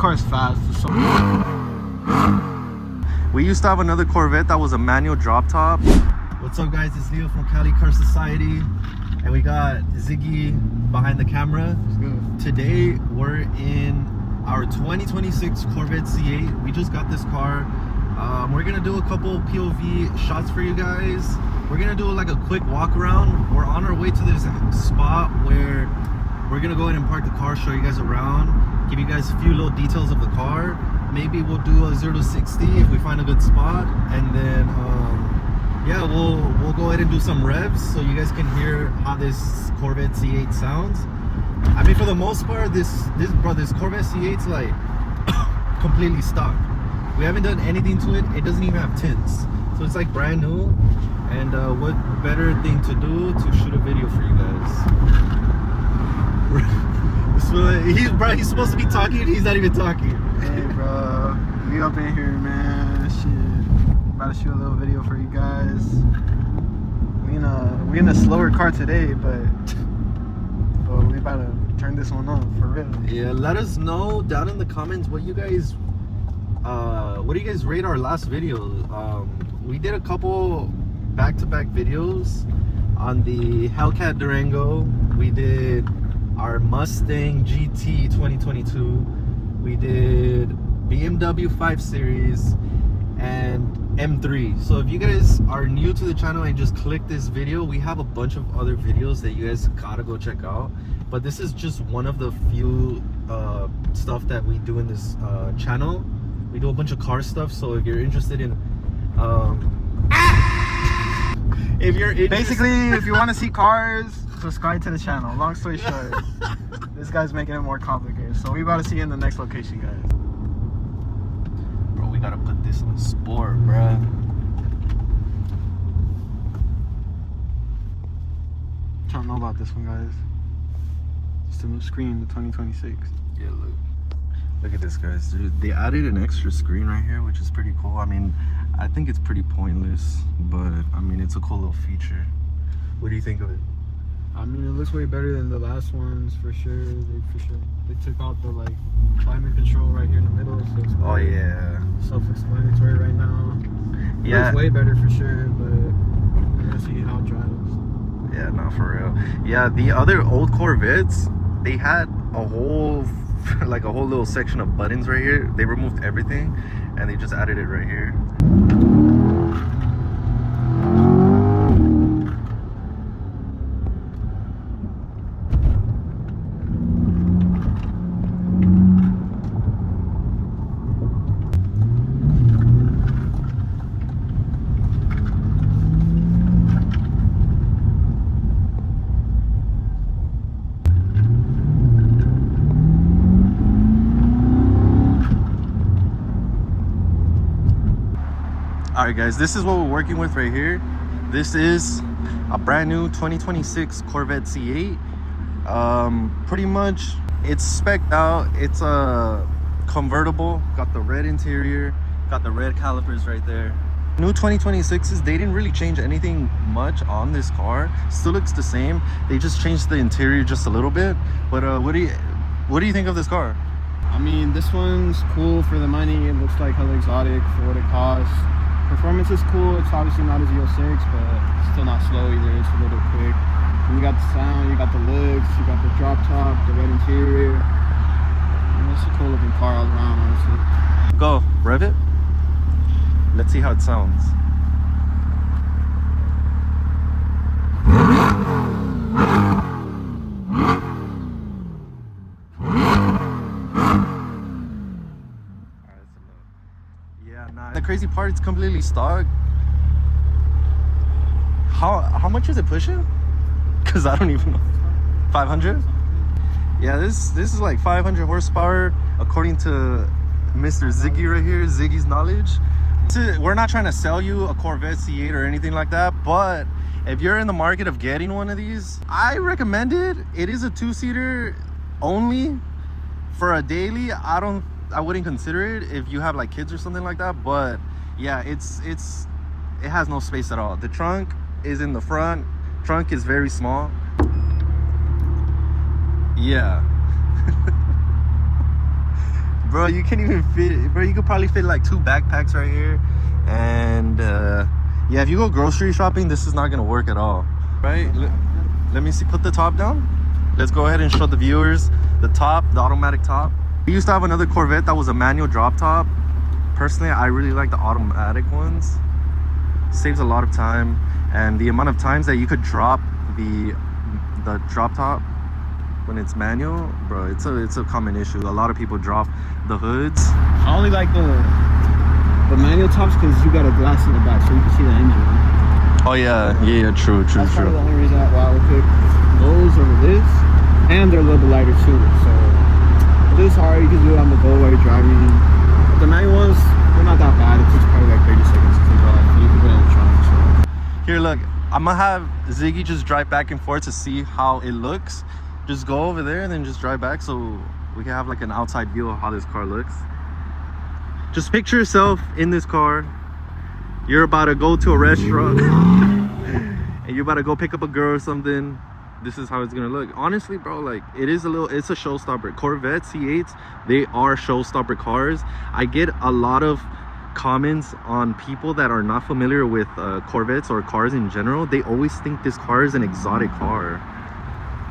car is fast. So we used to have another Corvette that was a manual drop top. What's up, guys? It's Leo from Cali Car Society, and we got Ziggy behind the camera. Today we're in our 2026 Corvette C8. We just got this car. We're gonna do a couple POV shots for you guys. We're gonna do like a quick walk around. We're on our way to this spot where we're gonna go ahead and park the car, show you guys around, give you guys a few little details of the car. Maybe we'll do a 0 to 60 if we find a good spot, and then yeah, we'll go ahead and do some revs so you guys can hear how this Corvette C8 sounds. I mean, for the most part, this Corvette C8's like completely stock. We haven't done anything to it. It doesn't even have tints, so it's like brand new. And what better thing to do to shoot a video for you guys? He's supposed to be talking and he's not even talking. hey, bro, we up in here, man. Shit, about to shoot a little video for you guys. We in a slower car today, but we about to turn this one on for real. Yeah, let us know down in the comments what do you guys rate our last video. We did a couple back-to-back videos on the Hellcat Durango. We did our Mustang GT 2022. We did BMW 5 Series and M3. So if you guys are new to the channel and just click this video, we have a bunch of other videos that you guys gotta go check out. But this is just one of the few stuff that we do in this channel. We do a bunch of car stuff, so if you're interested in basically, if you want to see cars, subscribe to the channel. Long story short, this guy's making it more complicated. So we about to see you in the next location, guys. Bro, we gotta put this on sport, bruh. I don't know about this one, guys. It's a new screen, the 2026. Yeah, look at this, guys. Dude, they added an extra screen right here, which is pretty cool. I mean, I think it's pretty pointless, but I mean, it's a cool little feature. What do you think of it? I mean, it looks way better than the last ones, for sure. They took out the like climate control right here in the middle, so it's oh yeah, self-explanatory right now. Yeah, it's way better for sure, but we're gonna see how it drives. Yeah, not for real. Yeah, the other old Corvettes, they had a whole like a whole little section of buttons right here. They removed everything and they just added it right here. Alright guys, this is what we're working with right here. This is a brand new 2026 Corvette C8. Pretty much it's spec'd out. It's a convertible, got the red interior, got the red calipers right there. New 2026s, they didn't really change anything much on this car. Still looks the same. They just changed the interior just a little bit. But what do you think of this car? I mean, this one's cool for the money. It looks like hella exotic for what it costs. Performance is cool. It's obviously not a Z06, but it's still not slow either. It's a little quick. And you got the sound, you got the looks, you got the drop top, the red interior. It's a cool looking car all around, honestly. Go, rev it. Let's see how it sounds. The crazy part, it's completely stock. How much is it pushing? Because I don't even know. 500? Yeah, this is like 500 horsepower according to Mr. Ziggy right here, Ziggy's knowledge. We're not trying to sell you a Corvette C8 or anything like that, but if you're in the market of getting one of these, I recommend it. It is a two-seater only for a daily. I wouldn't consider it if you have like kids or something like that, but yeah, it has no space at all. The trunk is in the front. Trunk is very small. Yeah. Bro, you can't even fit, bro. You could probably fit like 2 backpacks right here. And yeah, if you go grocery shopping, this is not gonna work at all. Right? Let me see, put the top down. Let's go ahead and show the viewers the top, the automatic top. We used to have another Corvette that was a manual drop top. Personally, I really like the automatic ones. Saves a lot of time, and the amount of times that you could drop the drop top when it's manual, bro, it's a common issue. A lot of people drop the hoods. I only like the manual tops because you got a glass in the back so you can see the engine. Oh yeah, true. That's probably the only reason why I would pick those over this, and they're a little bit lighter too. So this is hard. You can do it on the go while you're driving. The manual ones, they're not that bad. It takes probably like 30 seconds to take off. You can put it in the trunk. So here, look, I'm gonna have Ziggy just drive back and forth to see how it looks. Just go over there and then just drive back so we can have like an outside view of how this car looks. Just picture yourself in this car. You're about to go to a restaurant and you're about to go pick up a girl or something. This is how it's gonna look. Honestly, bro, like it's a showstopper. Corvette C8s, they are showstopper cars. I get a lot of comments on people that are not familiar with Corvettes or cars in general. They always think this car is an exotic car.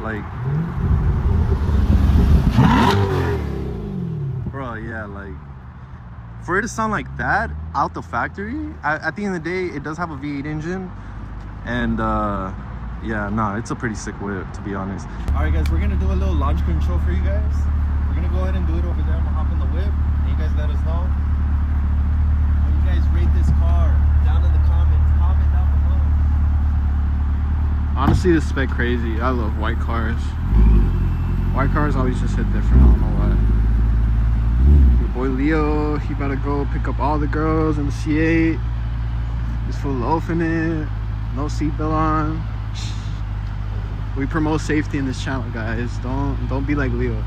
Like, bro, yeah, like for it to sound like that out the factory, at the end of the day, it does have a V8 engine, and yeah, no, it's a pretty sick whip, to be honest. All right, guys, we're gonna do a little launch control for you guys. We're gonna go ahead and do it over there. I'm gonna hop in the whip, and you guys let us know what you guys rate this car down in the comments. Comment down below. honestly, this spec crazy. I love white cars. White cars always just hit different. I don't know why. Your boy Leo, he about to go pick up all the girls in the C8. He's full loafing it. No seatbelt on. We promote safety in this channel, guys. Don't be like Leo.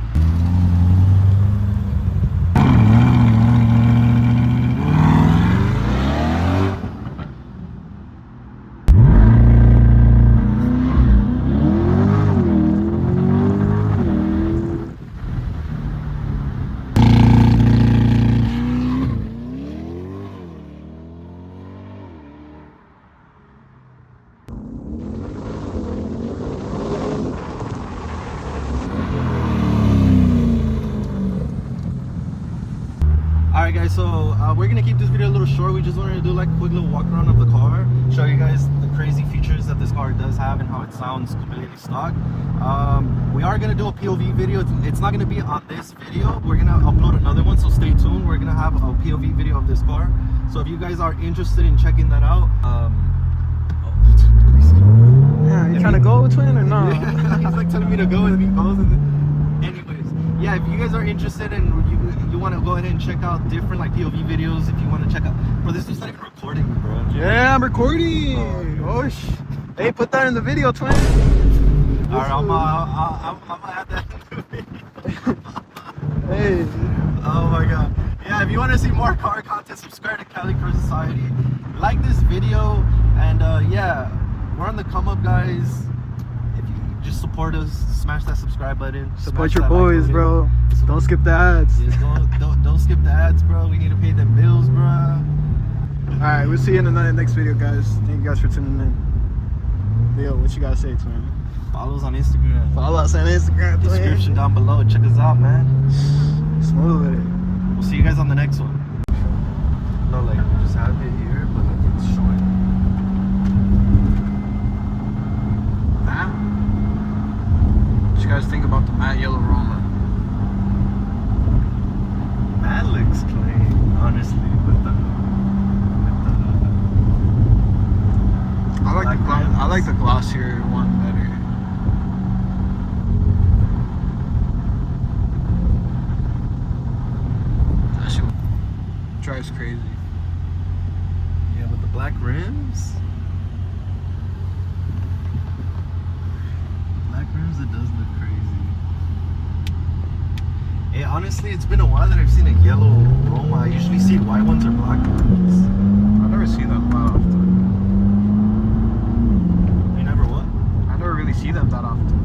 Alright guys, so we're gonna keep this video a little short. We just wanted to do like a quick little walk around of the car, show you guys the crazy features that this car does have and how it sounds completely stock. We are gonna do a POV video. It's not gonna be on this video. We're gonna upload another one, so stay tuned. We're gonna have a POV video of this car. So if you guys are interested in checking that out, Yeah, you trying to go, twin, or no? Yeah, he's like telling me to go and he goes. Anyways, yeah, if you guys are interested and you want to go ahead and check out different like POV videos, if you want to check out, bro, this is not even recording, bro. Yeah, I'm recording. Oh, hey, put that in the video, twin. All right, I'm gonna add that in the video. Hey. Oh my god. Yeah, if you want to see more car content, subscribe to Cali Car Society. Like this video, and yeah, we're on the come up, guys. If you just support us, smash that subscribe button. Support smash your that boys, like bro. Don't skip the ads. Yeah, don't skip the ads, bro. We need to pay them bills, bro. Alright, we'll see you in the next video, guys. Thank you guys for tuning in. Leo, what you gotta say, twin? Follow us on Instagram. Follow us on Instagram, twin. Description down below. Check us out, man. Smooth with it. We'll see you guys on the next one. No, like, we just have it here, but like, it's showing. What you guys think about the matte yellow Roma? That looks clean, honestly. I like the glossier one better. That shit drives crazy. Yeah, with the black rims. Black rims, it does look crazy. Hey, honestly, it's been a while that I've seen a yellow Roma. I usually see white ones or black ones. I never see them that often. You never what? I never really see them that often.